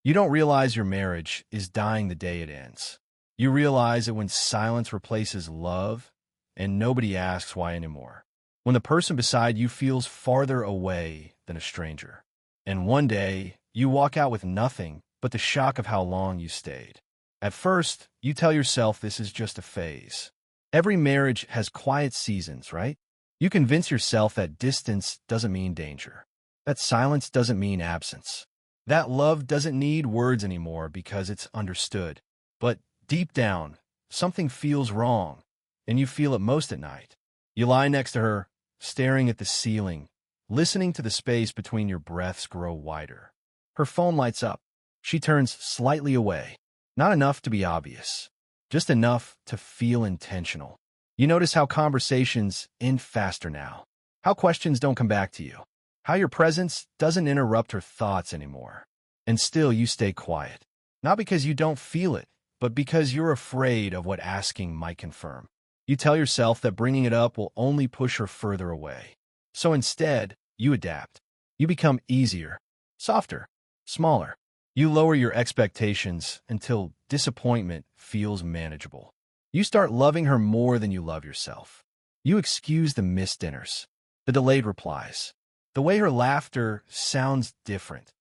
You don't realize your marriage is dying the day it ends. You realize it when silence replaces love and nobody asks why anymore. When the person beside you feels farther away than a stranger. And one day, you walk out with nothing but the shock of how long you stayed. At first, you tell yourself this is just a phase. Every marriage has quiet seasons, right? You convince yourself that distance doesn't mean danger, that silence doesn't mean absence, that love doesn't need words anymore because it's understood. But deep down, something feels wrong, and you feel it most at night. You lie next to her, staring at the ceiling, listening to the space between your breaths grow wider. Her phone lights up. She turns slightly away. Not enough to be obvious, just enough to feel intentional. You notice how conversations end faster now, how questions don't come back to you, how your presence doesn't interrupt her thoughts anymore. And still you stay quiet, not because you don't feel it, but because you're afraid of what asking might confirm. You tell yourself that bringing it up will only push her further away. So instead, you adapt. You become easier, softer, smaller. You lower your expectations until disappointment feels manageable. You start loving her more than you love yourself. You excuse the missed dinners, the delayed replies, the way her laughter sounds different,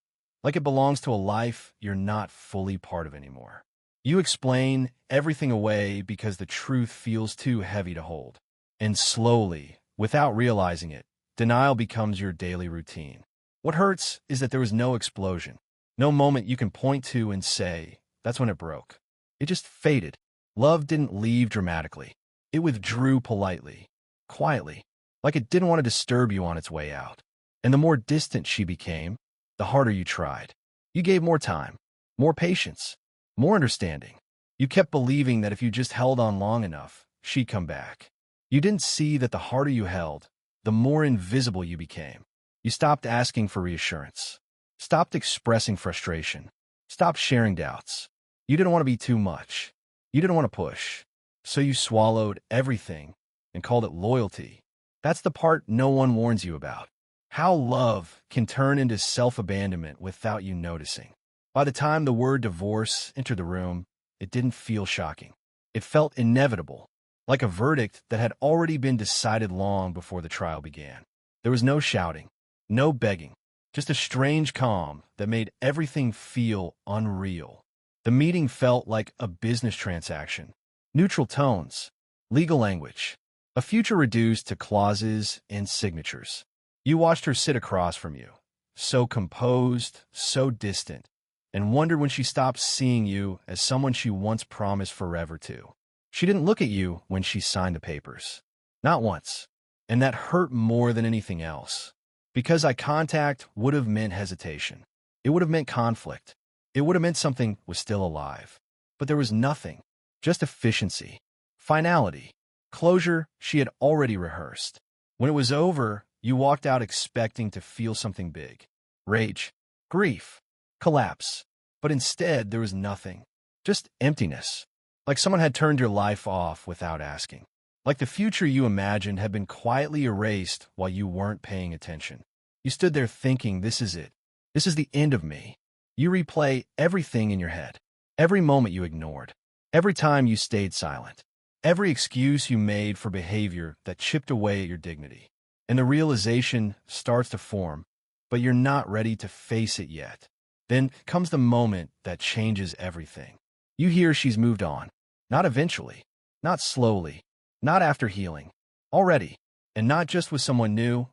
like it belongs to a life you're not fully part of anymore. You explain everything away because the truth feels too heavy to hold. And slowly, without realizing it, denial becomes your daily routine. What hurts is that there was no explosion. No moment you can point to and say, that's when it broke. It just faded. Love didn't leave dramatically. It withdrew politely, quietly, like it didn't want to disturb you on its way out. And the more distant she became, the harder you tried. You gave more time, more patience, more understanding. You kept believing that if you just held on long enough, she'd come back. You didn't see that the harder you held, the more invisible you became. You stopped asking for reassurance. Stopped expressing frustration. Stopped sharing doubts. You didn't want to be too much. You didn't want to push. So you swallowed everything and called it loyalty. That's the part no one warns you about. How love can turn into self-abandonment without you noticing. By the time the word divorce entered the room, it didn't feel shocking. It felt inevitable, like a verdict that had already been decided long before the trial began. There was no shouting, no begging. Just a strange calm that made everything feel unreal. The meeting felt like a business transaction. Neutral tones, legal language, a future reduced to clauses and signatures. You watched her sit across from you, so composed, so distant, and wondered when she stopped seeing you as someone she once promised forever to. She didn't look at you when she signed the papers. Not once. And that hurt more than anything else. Because eye contact would have meant hesitation. It would have meant conflict. It would have meant something was still alive. But there was nothing. Just efficiency. Finality. Closure she had already rehearsed. When it was over, you walked out expecting to feel something big. Rage. Grief. Collapse. But instead, there was nothing. Just emptiness. Like someone had turned your life off without asking. Like the future you imagined had been quietly erased while you weren't paying attention. You stood there thinking, this is it. This is the end of me. You replay everything in your head. Every moment you ignored. Every time you stayed silent. Every excuse you made for behavior that chipped away at your dignity. And the realization starts to form, but you're not ready to face it yet. Then comes the moment that changes everything. You hear she's moved on. Not eventually. Not slowly. Not after healing. Already. And not just with someone new,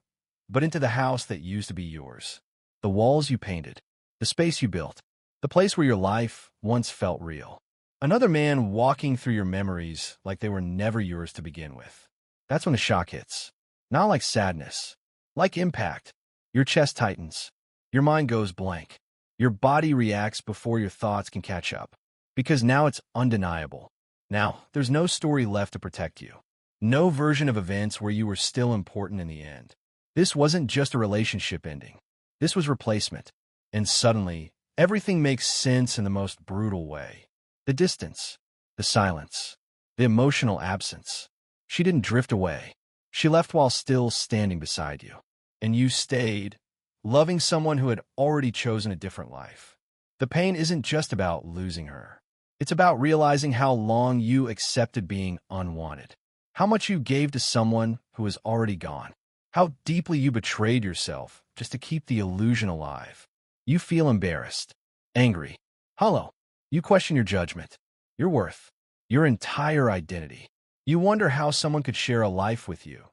but into the house that used to be yours. The walls you painted. The space you built. The place where your life once felt real. Another man walking through your memories like they were never yours to begin with. That's when the shock hits. Not like sadness. Like impact. Your chest tightens. Your mind goes blank. Your body reacts before your thoughts can catch up. Because now it's undeniable. Now, there's no story left to protect you. No version of events where you were still important in the end. This wasn't just a relationship ending. This was replacement. And suddenly, everything makes sense in the most brutal way. The distance. The silence. The emotional absence. She didn't drift away. She left while still standing beside you. And you stayed, loving someone who had already chosen a different life. The pain isn't just about losing her. It's about realizing how long you accepted being unwanted, how much you gave to someone who is already gone, how deeply you betrayed yourself just to keep the illusion alive. You feel embarrassed, angry, hollow. You question your judgment, your worth, your entire identity. You wonder how someone could share a life with you,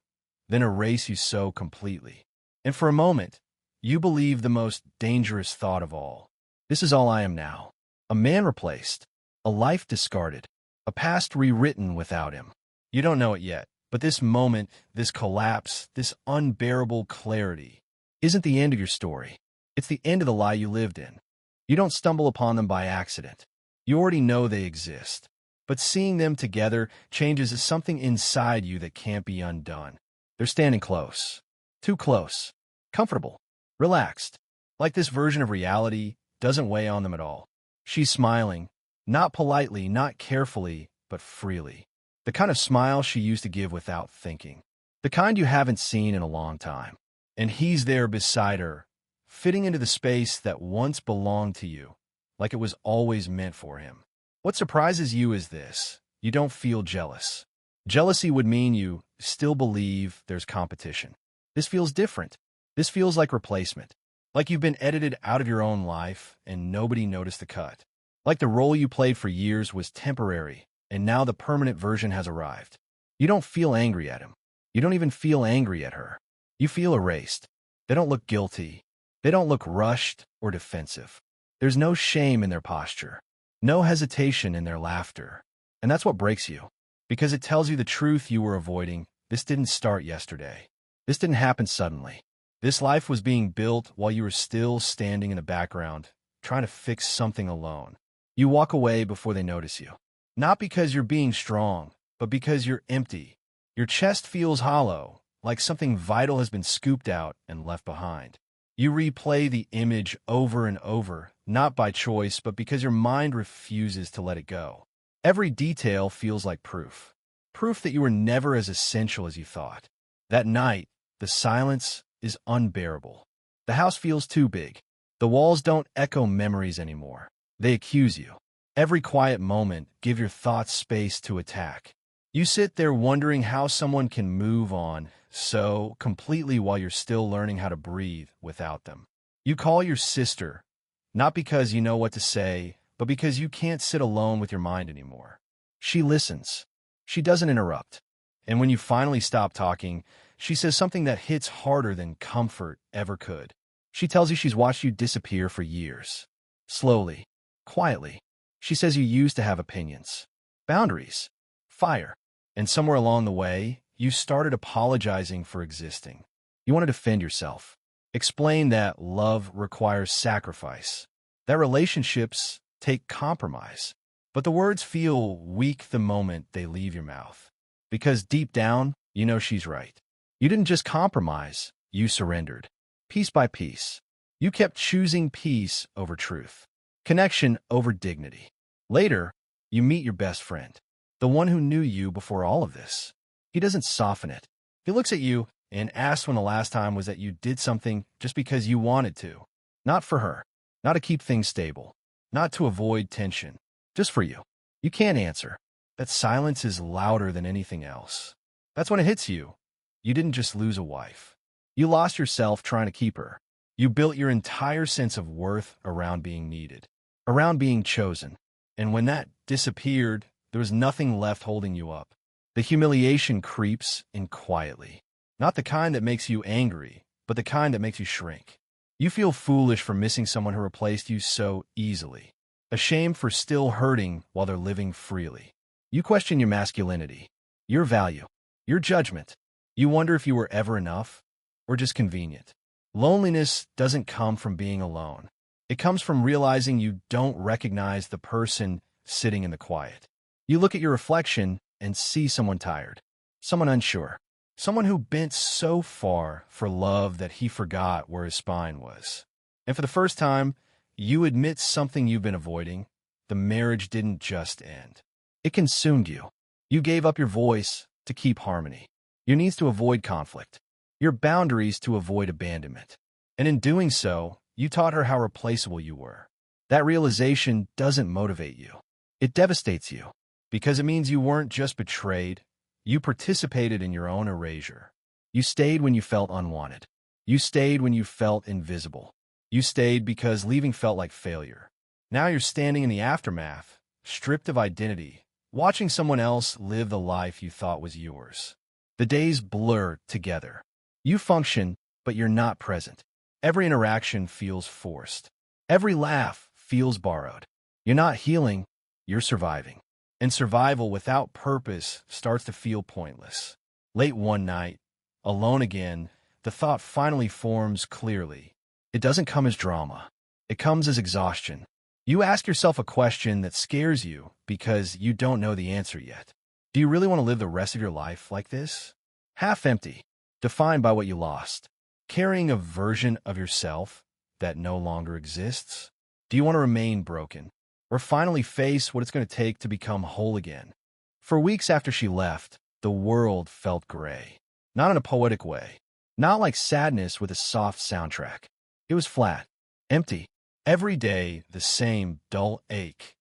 then erase you so completely. And for a moment, you believe the most dangerous thought of all. This is all I am now. A man replaced, a life discarded, a past rewritten without him. You don't know it yet, but this moment, this collapse, this unbearable clarity isn't the end of your story. It's the end of the lie you lived in. You don't stumble upon them by accident. You already know they exist. But seeing them together changes something inside you that can't be undone. They're standing close. Too close. Comfortable. Relaxed. Like this version of reality doesn't weigh on them at all. She's smiling. Not politely, not carefully, but freely. The kind of smile she used to give without thinking. The kind you haven't seen in a long time. And he's there beside her, fitting into the space that once belonged to you, like it was always meant for him. What surprises you is this: you don't feel jealous. Jealousy would mean you still believe there's competition. This feels different. This feels like replacement. Like you've been edited out of your own life and nobody noticed the cut. Like the role you played for years was temporary and now the permanent version has arrived. You don't feel angry at him. You don't even feel angry at her. You feel erased. They don't look guilty. They don't look rushed or defensive. There's no shame in their posture. No hesitation in their laughter. And that's what breaks you. Because it tells you the truth you were avoiding. This didn't start yesterday. This didn't happen suddenly. This life was being built while you were still standing in the background, trying to fix something alone. You walk away before they notice you. Not because you're being strong, but because you're empty. Your chest feels hollow, like something vital has been scooped out and left behind. You replay the image over and over, not by choice, but because your mind refuses to let it go. Every detail feels like proof. Proof that you were never as essential as you thought. That night, the silence is unbearable. The house feels too big. The walls don't echo memories anymore. They accuse you. Every quiet moment, give your thoughts space to attack. You sit there wondering how someone can move on so completely while you're still learning how to breathe without them. You call your sister, not because you know what to say, but because you can't sit alone with your mind anymore. She listens. She doesn't interrupt. And when you finally stop talking, she says something that hits harder than comfort ever could. She tells you she's watched you disappear for years. Slowly, quietly. She says you used to have opinions, boundaries, fire. And somewhere along the way, you started apologizing for existing. You want to defend yourself. Explain that love requires sacrifice. That relationships take compromise. But the words feel weak the moment they leave your mouth. Because deep down, you know she's right. You didn't just compromise, you surrendered. Piece by piece. You kept choosing peace over truth. Connection over dignity. Later, you meet your best friend. The one who knew you before all of this. He doesn't soften it. He looks at you and asks when the last time was that you did something just because you wanted to. Not for her. Not to keep things stable. Not to avoid tension. Just for you. You can't answer. That silence is louder than anything else. That's when it hits you. You didn't just lose a wife. You lost yourself trying to keep her. You built your entire sense of worth around being needed. Around being chosen. And when that disappeared, there was nothing left holding you up. The humiliation creeps in quietly. Not the kind that makes you angry, but the kind that makes you shrink. You feel foolish for missing someone who replaced you so easily. Ashamed for still hurting while they're living freely. You question your masculinity, your value, your judgment. You wonder if you were ever enough or just convenient. Loneliness doesn't come from being alone. It comes from realizing you don't recognize the person sitting in the quiet. You look at your reflection and see someone tired, someone unsure, someone who bent so far for love that he forgot where his spine was. And for the first time, you admit something you've been avoiding. The marriage didn't just end. It consumed you. You gave up your voice to keep harmony, your needs to avoid conflict, your boundaries to avoid abandonment. And in doing so, you taught her how replaceable you were. That realization doesn't motivate you. It devastates you because it means you weren't just betrayed, you participated in your own erasure. You stayed when you felt unwanted. You stayed when you felt invisible. You stayed because leaving felt like failure. Now you're standing in the aftermath, stripped of identity, watching someone else live the life you thought was yours. The days blur together. You function, but you're not present. Every interaction feels forced. Every laugh feels borrowed. You're not healing, you're surviving. And survival without purpose starts to feel pointless. Late one night, alone again, the thought finally forms clearly. It doesn't come as drama. It comes as exhaustion. You ask yourself a question that scares you because you don't know the answer yet. Do you really want to live the rest of your life like this? Half empty, defined by what you lost, carrying a version of yourself that no longer exists? Do you want to remain broken, or finally face what it's going to take to become whole again? For weeks after she left, the world felt gray. Not in a poetic way. Not like sadness with a soft soundtrack. It was flat, empty. Every day, the same dull ache.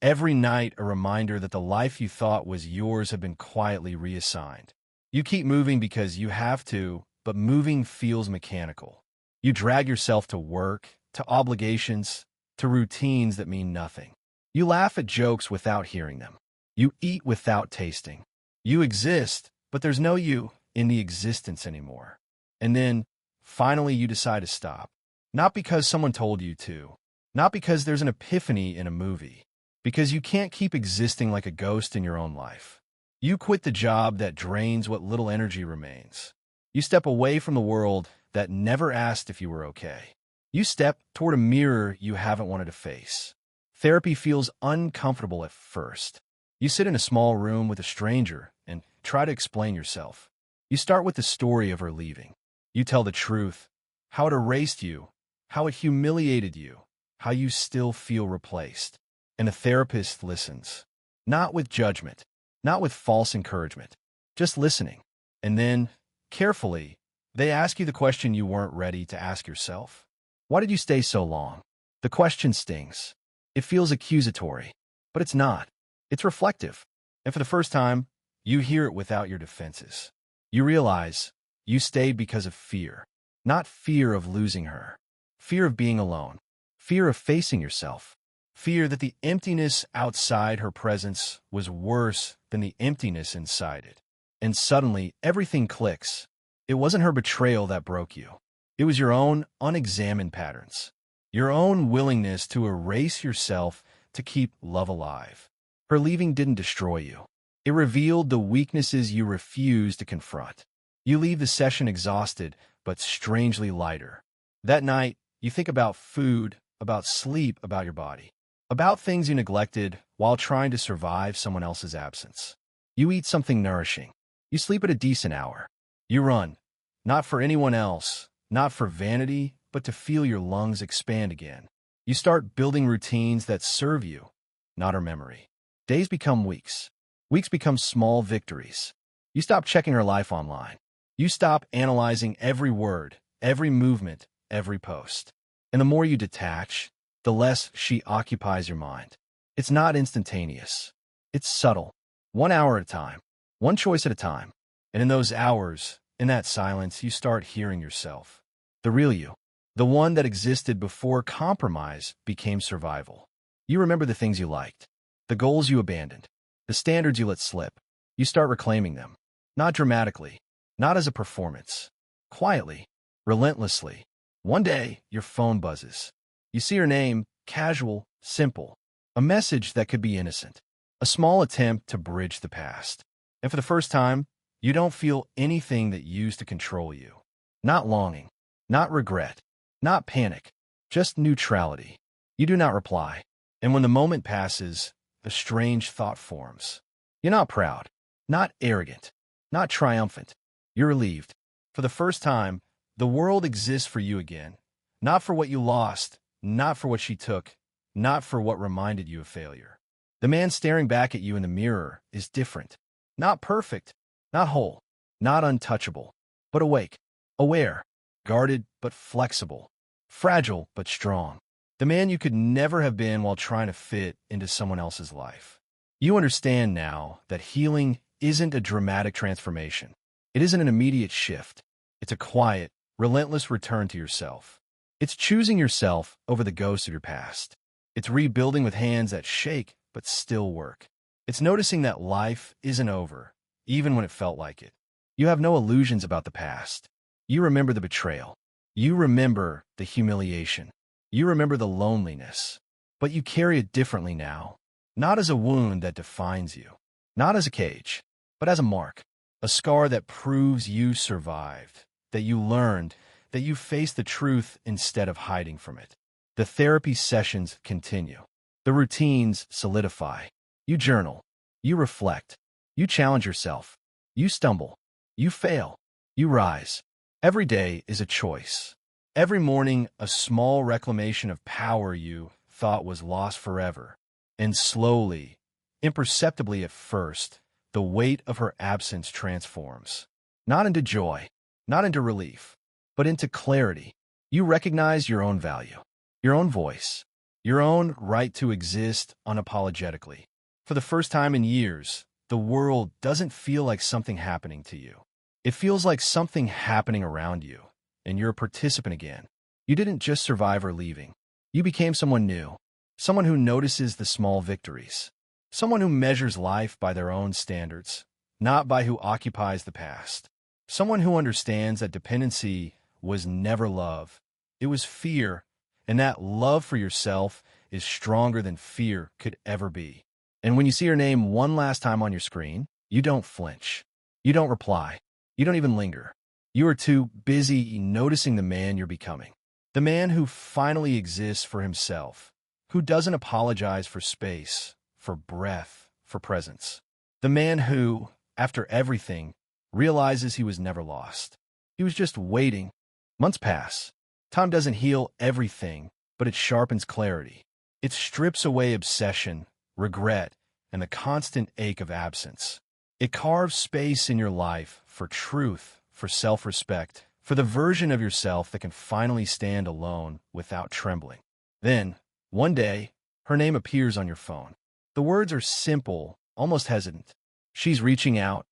Every night, a reminder that the life you thought was yours had been quietly reassigned. You keep moving because you have to, but moving feels mechanical. You drag yourself to work, to obligations, to routines that mean nothing. You laugh at jokes without hearing them. You eat without tasting. You exist, but there's no you in the existence anymore. And then, finally, you decide to stop. Not because someone told you to. Not because there's an epiphany in a movie. Because you can't keep existing like a ghost in your own life. You quit the job that drains what little energy remains. You step away from the world that never asked if you were okay. You step toward a mirror you haven't wanted to face. Therapy feels uncomfortable at first. You sit in a small room with a stranger and try to explain yourself. You start with the story of her leaving. You tell the truth, how it erased you, how it humiliated you, how you still feel replaced. And the therapist listens. Not with judgment, not with false encouragement, just listening. And then, carefully, they ask you the question you weren't ready to ask yourself. Why did you stay so long? The question stings. It feels accusatory, but it's not. It's reflective. And for the first time, you hear it without your defenses. You realize you stayed because of fear, not fear of losing her. Fear of being alone. Fear of facing yourself. Fear that the emptiness outside her presence was worse than the emptiness inside it. And suddenly, everything clicks. It wasn't her betrayal that broke you. It was your own unexamined patterns. Your own willingness to erase yourself to keep love alive. Her leaving didn't destroy you. It revealed the weaknesses you refused to confront. You leave the session exhausted, but strangely lighter. That night, you think about food, about sleep, about your body. About things you neglected while trying to survive someone else's absence. You eat something nourishing. You sleep at a decent hour. You run, not for anyone else, not for vanity, but to feel your lungs expand again. You start building routines that serve you, not her memory. Days become weeks. Weeks become small victories. You stop checking her life online. You stop analyzing every word, every movement, every post. And the more you detach, the less she occupies your mind. It's not instantaneous. It's subtle. 1 hour at a time. One choice at a time. And in those hours, in that silence, you start hearing yourself. The real you. The one that existed before compromise became survival. You remember the things you liked. The goals you abandoned. The standards you let slip. You start reclaiming them. Not dramatically. Not as a performance. Quietly. Relentlessly. One day, your phone buzzes. You see her name, casual, simple. A message that could be innocent. A small attempt to bridge the past. And for the first time, you don't feel anything that used to control you. Not longing. Not regret. Not panic. Just neutrality. You do not reply. And when the moment passes, a strange thought forms. You're not proud. Not arrogant. Not triumphant. You're relieved. For the first time, the world exists for you again. Not for what you lost. Not for what she took. Not for what reminded you of failure. The man staring back at you in the mirror is different. Not perfect. Not whole. Not untouchable. But awake. Aware. Guarded but flexible. Fragile but strong. The man you could never have been while trying to fit into someone else's life. You understand now that healing isn't a dramatic transformation. It isn't an immediate shift. It's a quiet, relentless return to yourself. It's choosing yourself over the ghosts of your past. It's rebuilding with hands that shake but still work. It's noticing that life isn't over, even when it felt like it. You have no illusions about the past. You remember the betrayal. You remember the humiliation. You remember the loneliness. But you carry it differently now. Not as a wound that defines you. Not as a cage, but as a mark. A scar that proves you survived, that you learned, that you faced the truth instead of hiding from it. The therapy sessions continue. The routines solidify. You journal. You reflect. You challenge yourself. You stumble. You fail. You rise. Every day is a choice. Every morning, a small reclamation of power you thought was lost forever. And slowly, imperceptibly at first, the weight of her absence transforms. Not into joy, not into relief, but into clarity. You recognize your own value, your own voice, your own right to exist unapologetically. For the first time in years, the world doesn't feel like something happening to you. It feels like something happening around you, and you're a participant again. You didn't just survive or leaving. You became someone new, someone who notices the small victories, someone who measures life by their own standards, not by who occupies the past, someone who understands that dependency was never love. It was fear, and that love for yourself is stronger than fear could ever be. And when you see her name one last time on your screen, you don't flinch. You don't reply. You don't even linger. You are too busy noticing the man you're becoming. The man who finally exists for himself, who doesn't apologize for space, for breath, for presence. The man who, after everything, realizes he was never lost. He was just waiting. Months pass. Time doesn't heal everything, but it sharpens clarity. It strips away obsession, regret, and the constant ache of absence. It carves space in your life for truth, for self-respect, for the version of yourself that can finally stand alone without trembling. Then, one day, her name appears on your phone. The words are simple, almost hesitant. She's reaching out,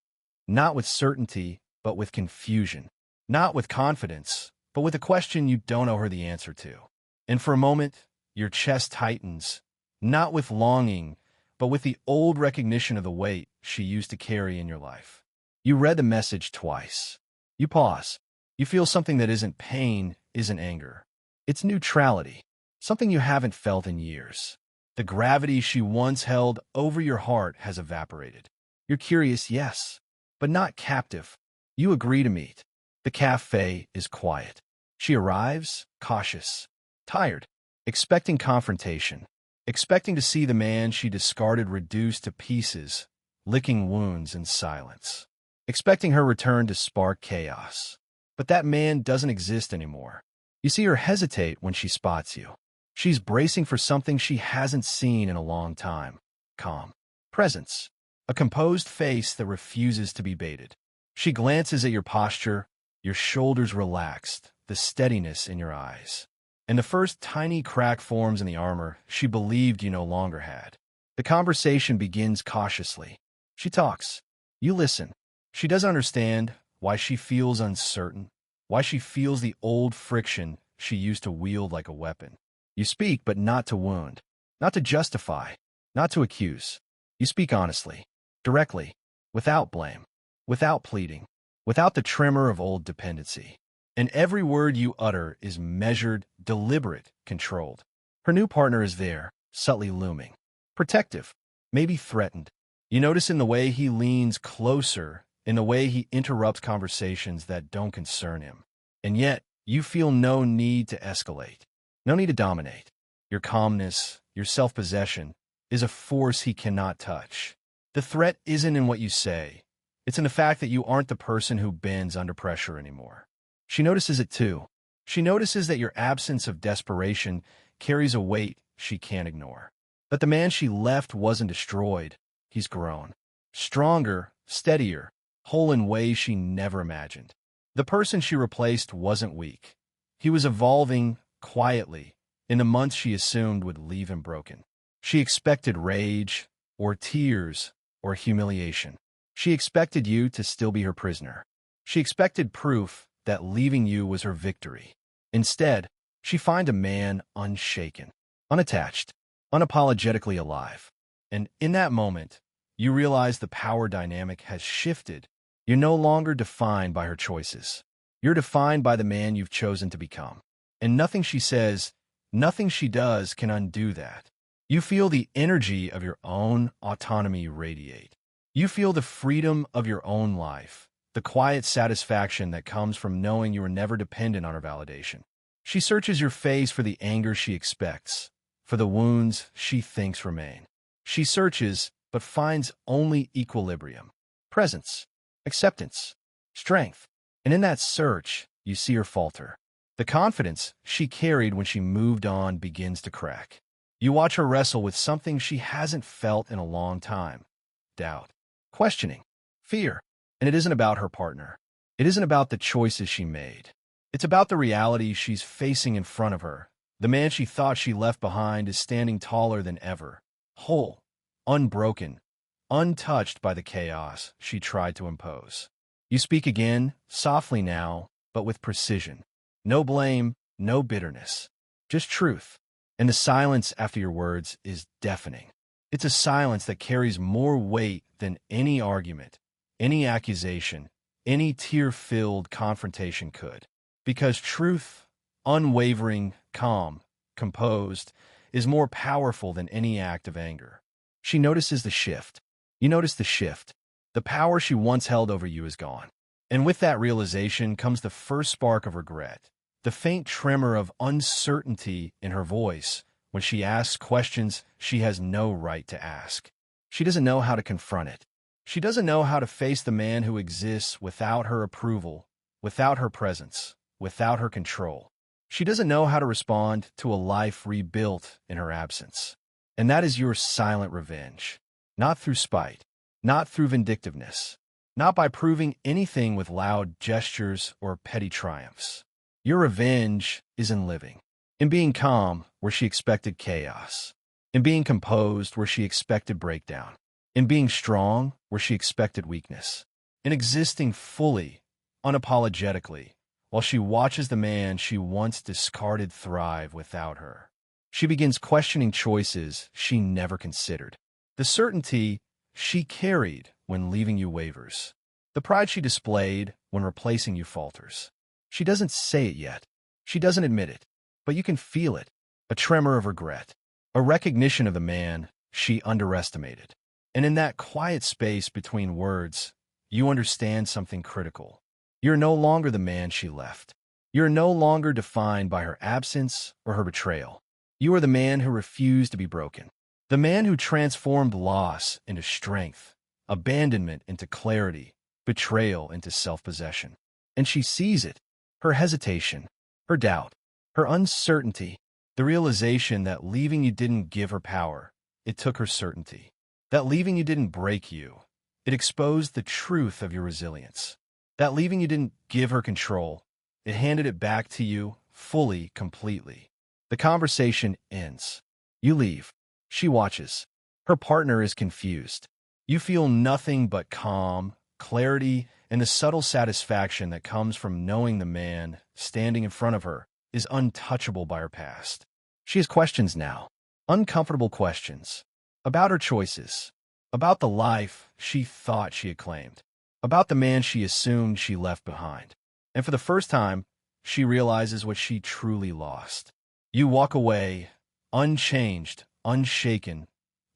not with certainty, but with confusion. Not with confidence, but with a question you don't owe her the answer to. And for a moment, your chest tightens, not with longing, but with the old recognition of the weight she used to carry in your life. You read the message twice. You pause. You feel something that isn't pain, isn't anger. It's neutrality, something you haven't felt in years. The gravity she once held over your heart has evaporated. You're curious, yes, but not captive. You agree to meet. The cafe is quiet. She arrives, cautious, tired, expecting confrontation, expecting to see the man she discarded reduced to pieces, licking wounds in silence, expecting her return to spark chaos. But that man doesn't exist anymore. You see her hesitate when she spots you. She's bracing for something she hasn't seen in a long time. Calm. Presence. A composed face that refuses to be baited. She glances at your posture, your shoulders relaxed, the steadiness in your eyes. And the first tiny crack forms in the armor she believed you no longer had. The conversation begins cautiously. She talks. You listen. She doesn't understand why she feels uncertain, why she feels the old friction she used to wield like a weapon. You speak, but not to wound, not to justify, not to accuse. You speak honestly, directly, without blame, without pleading, without the tremor of old dependency. And every word you utter is measured, deliberate, controlled. Her new partner is there, subtly looming. Protective, maybe threatened. You notice in the way he leans closer, in the way he interrupts conversations that don't concern him. And yet, you feel no need to escalate, no need to dominate. Your calmness, your self-possession, is a force he cannot touch. The threat isn't in what you say. It's in the fact that you aren't the person who bends under pressure anymore. She notices it too. She notices that your absence of desperation carries a weight she can't ignore. But the man she left wasn't destroyed. He's grown. Stronger, steadier, whole in ways she never imagined. The person she replaced wasn't weak. He was evolving quietly, in the months she assumed would leave him broken. She expected rage, or tears, or humiliation. She expected you to still be her prisoner. She expected proof that leaving you was her victory. Instead, she finds a man unshaken, unattached, unapologetically alive. And in that moment, you realize the power dynamic has shifted. You're no longer defined by her choices. You're defined by the man you've chosen to become. And nothing she says, nothing she does can undo that. You feel the energy of your own autonomy radiate. You feel the freedom of your own life, the quiet satisfaction that comes from knowing you are never dependent on her validation. She searches your face for the anger she expects, for the wounds she thinks remain. She searches, but finds only equilibrium, presence, acceptance, strength. And in that search, you see her falter. The confidence she carried when she moved on begins to crack. You watch her wrestle with something she hasn't felt in a long time: doubt, questioning, fear. And it isn't about her partner. It isn't about the choices she made. It's about the reality she's facing in front of her. The man she thought she left behind is standing taller than ever, whole, unbroken, untouched by the chaos she tried to impose. You speak again, softly now, but with precision. No blame, no bitterness, just truth. And the silence after your words is deafening. It's a silence that carries more weight than any argument, any accusation, any tear-filled confrontation could. Because truth, unwavering, calm, composed, is more powerful than any act of anger. She notices the shift. You notice the shift. The power she once held over you is gone. And with that realization comes the first spark of regret, the faint tremor of uncertainty in her voice when she asks questions she has no right to ask. She doesn't know how to confront it. She doesn't know how to face the man who exists without her approval, without her presence, without her control. She doesn't know how to respond to a life rebuilt in her absence. And that is your silent revenge. Not through spite, not through vindictiveness, not by proving anything with loud gestures or petty triumphs. Your revenge is in living, in being calm where she expected chaos, in being composed where she expected breakdown, in being strong where she expected weakness, in existing fully, unapologetically, while she watches the man she once discarded thrive without her. She begins questioning choices she never considered. The certainty she carried when leaving you wavers. The pride she displayed when replacing you falters. She doesn't say it yet. She doesn't admit it. But you can feel it. A tremor of regret. A recognition of the man she underestimated. And in that quiet space between words, you understand something critical. You're no longer the man she left. You're no longer defined by her absence or her betrayal. You are the man who refused to be broken. The man who transformed loss into strength, abandonment into clarity, betrayal into self-possession. And she sees it, her hesitation, her doubt, her uncertainty, the realization that leaving you didn't give her power, it took her certainty. That leaving you didn't break you, it exposed the truth of your resilience. That leaving you didn't give her control, it handed it back to you fully, completely. The conversation ends. You leave. She watches. Her partner is confused. You feel nothing but calm, clarity, and the subtle satisfaction that comes from knowing the man standing in front of her is untouchable by her past. She has questions now, uncomfortable questions, about her choices, about the life she thought she had claimed, about the man she assumed she left behind. And for the first time, she realizes what she truly lost. You walk away, unchanged, unshaken,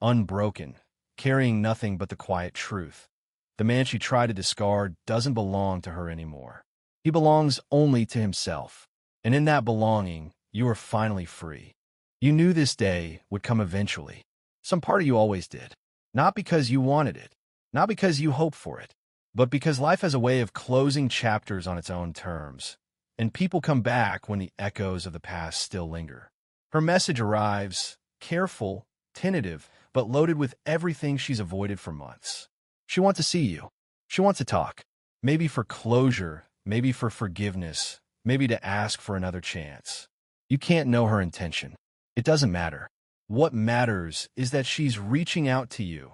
unbroken, carrying nothing but the quiet truth. The man she tried to discard doesn't belong to her anymore. He belongs only to himself. And in that belonging, you are finally free. You knew this day would come eventually. Some part of you always did. Not because you wanted it, not because you hoped for it, but because life has a way of closing chapters on its own terms, and people come back when the echoes of the past still linger. Her message arrives, careful, tentative, but loaded with everything she's avoided for months. She wants to see you. She wants to talk. Maybe for closure, maybe for forgiveness, maybe to ask for another chance. You can't know her intention. It doesn't matter. What matters is that she's reaching out to you,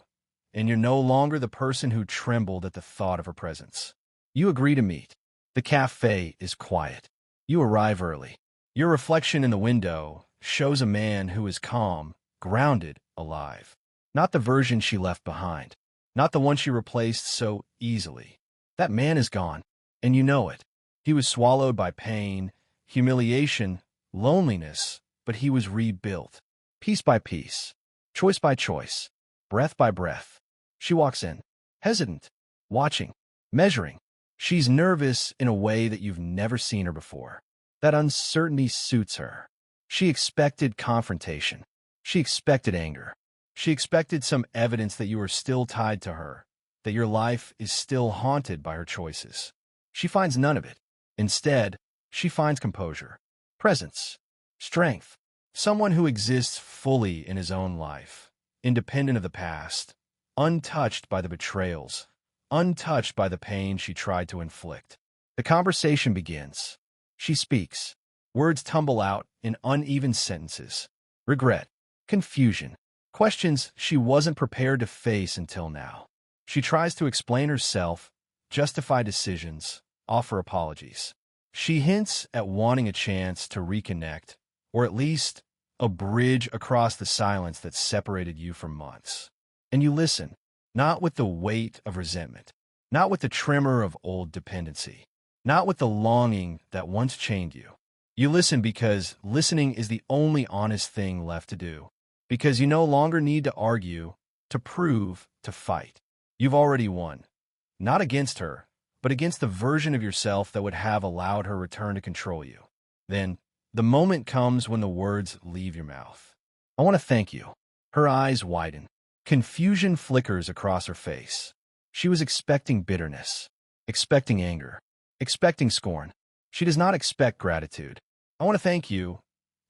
and you're no longer the person who trembled at the thought of her presence. You agree to meet. The cafe is quiet. You arrive early. Your reflection in the window shows a man who is calm, grounded, alive. Not the version she left behind. Not the one she replaced so easily. That man is gone, and you know it. He was swallowed by pain, humiliation, loneliness, but he was rebuilt. Piece by piece, choice by choice, breath by breath. She walks in, hesitant, watching, measuring. She's nervous in a way that you've never seen her before. That uncertainty suits her. She expected confrontation. She expected anger. She expected some evidence that you are still tied to her, that your life is still haunted by her choices. She finds none of it. Instead, she finds composure, presence, strength, someone who exists fully in his own life, independent of the past, untouched by the betrayals, untouched by the pain she tried to inflict. The conversation begins. She speaks. Words tumble out in uneven sentences. Regret, confusion, questions she wasn't prepared to face until now. She tries to explain herself, justify decisions, offer apologies. She hints at wanting a chance to reconnect, or at least a bridge across the silence that separated you for months. And you listen, not with the weight of resentment, not with the tremor of old dependency, not with the longing that once chained you. You listen because listening is the only honest thing left to do, because you no longer need to argue, to prove, to fight. You've already won, not against her, but against the version of yourself that would have allowed her return to control you. Then, the moment comes when the words leave your mouth. I want to thank you. Her eyes widen. Confusion flickers across her face. She was expecting bitterness, expecting anger, expecting scorn. She does not expect gratitude. I want to thank you.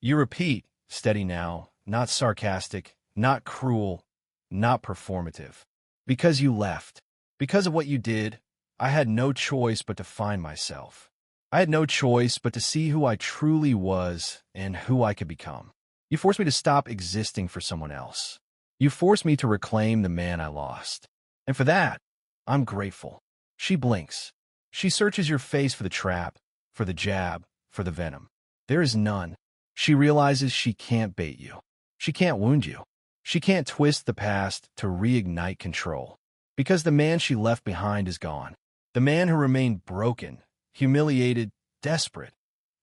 You repeat, steady now, not sarcastic, not cruel, not performative. Because you left. Because of what you did, I had no choice but to find myself. I had no choice but to see who I truly was and who I could become. You forced me to stop existing for someone else. You forced me to reclaim the man I lost. And for that, I'm grateful. She blinks. She searches your face for the trap, for the jab, for the venom. There is none. She realizes she can't bait you. She can't wound you. She can't twist the past to reignite control. Because the man she left behind is gone. The man who remained broken, humiliated, desperate.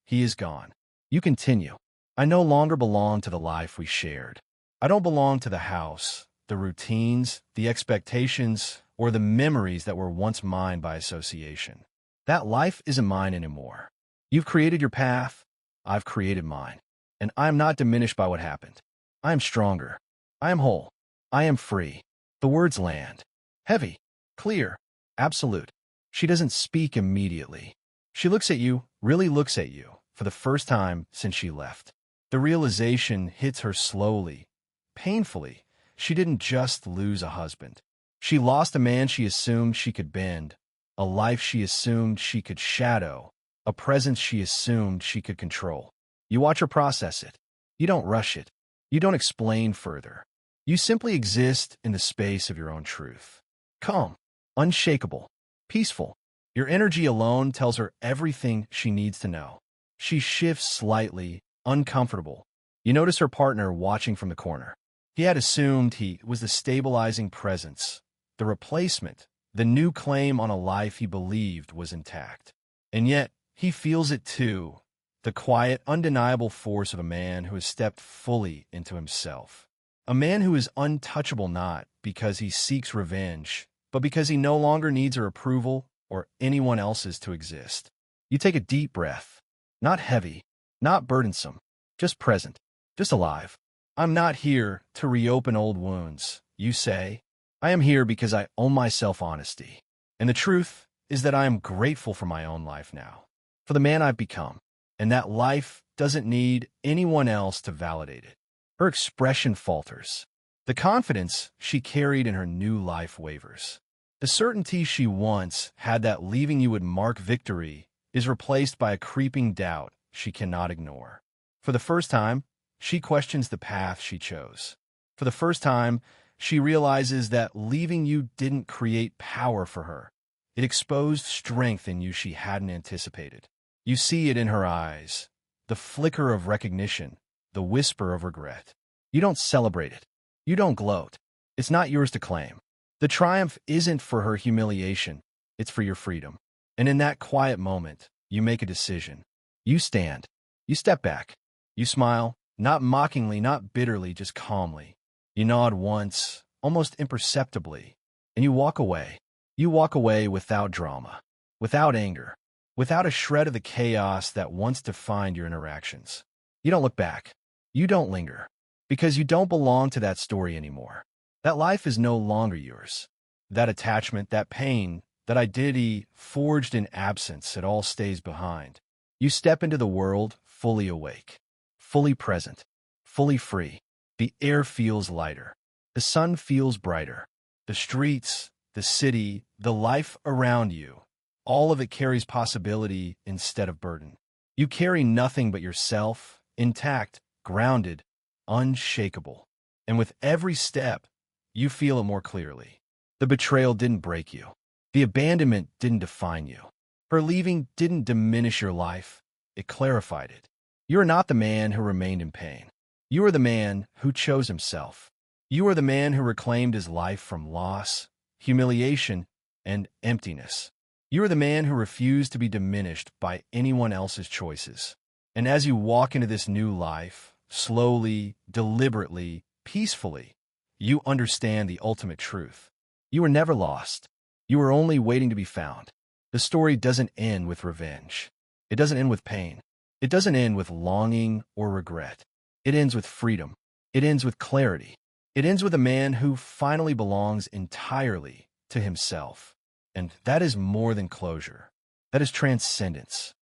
He is gone. You continue. I no longer belong to the life we shared. I don't belong to the house, the routines, the expectations, or the memories that were once mine by association. That life isn't mine anymore. You've created your path. I've created mine. And I am not diminished by what happened. I am stronger. I am whole. I am free. The words land. Heavy, clear, absolute. She doesn't speak immediately. She looks at you, really looks at you, for the first time since she left. The realization hits her slowly, painfully. She didn't just lose a husband. She lost a man she assumed she could bend, a life she assumed she could shadow, a presence she assumed she could control. You watch her process it. You don't rush it. You don't explain further. You simply exist in the space of your own truth. Calm, unshakable, peaceful. Your energy alone tells her everything she needs to know. She shifts slightly, uncomfortable. You notice her partner watching from the corner. He had assumed he was the stabilizing presence, the replacement, the new claim on a life he believed was intact. And yet, he feels it too, the quiet, undeniable force of a man who has stepped fully into himself. A man who is untouchable not because he seeks revenge, but because he no longer needs her approval or anyone else's to exist. You take a deep breath. Not heavy, not burdensome, just present, just alive. I'm not here to reopen old wounds, you say. I am here because I owe myself honesty. And the truth is that I am grateful for my own life now, for the man I've become, and that life doesn't need anyone else to validate it. Her expression falters. The confidence she carried in her new life wavers. The certainty she once had that leaving you would mark victory is replaced by a creeping doubt she cannot ignore. For the first time, She questions the path she chose. For the first time, she realizes that leaving you didn't create power for her. It exposed strength in you she hadn't anticipated. You see it in her eyes, the flicker of recognition, the whisper of regret. You don't celebrate it. You don't gloat. It's not yours to claim. The triumph isn't for her humiliation, it's for your freedom. And in that quiet moment, you make a decision. You stand. You step back. You smile, not mockingly, not bitterly, just calmly. You nod once, almost imperceptibly, and you walk away. You walk away without drama, without anger, without a shred of the chaos that once defined your interactions. You don't look back. You don't linger, because you don't belong to that story anymore. That life is no longer yours. That attachment, that pain, that identity forged in absence, it all stays behind. You step into the world fully awake, fully present, fully free. The air feels lighter. The sun feels brighter. The streets, the city, the life around you, all of it carries possibility instead of burden. You carry nothing but yourself, intact, grounded, unshakable. And with every step, you feel it more clearly. The betrayal didn't break you. The abandonment didn't define you. Her leaving didn't diminish your life. It clarified it. You are not the man who remained in pain. You are the man who chose himself. You are the man who reclaimed his life from loss, humiliation, and emptiness. You are the man who refused to be diminished by anyone else's choices. And as you walk into this new life, slowly, deliberately, peacefully, you understand the ultimate truth. You were never lost. You were only waiting to be found. The story doesn't end with revenge. It doesn't end with pain. It doesn't end with longing or regret. It ends with freedom. It ends with clarity. It ends with a man who finally belongs entirely to himself. And that is more than closure. That is transcendence.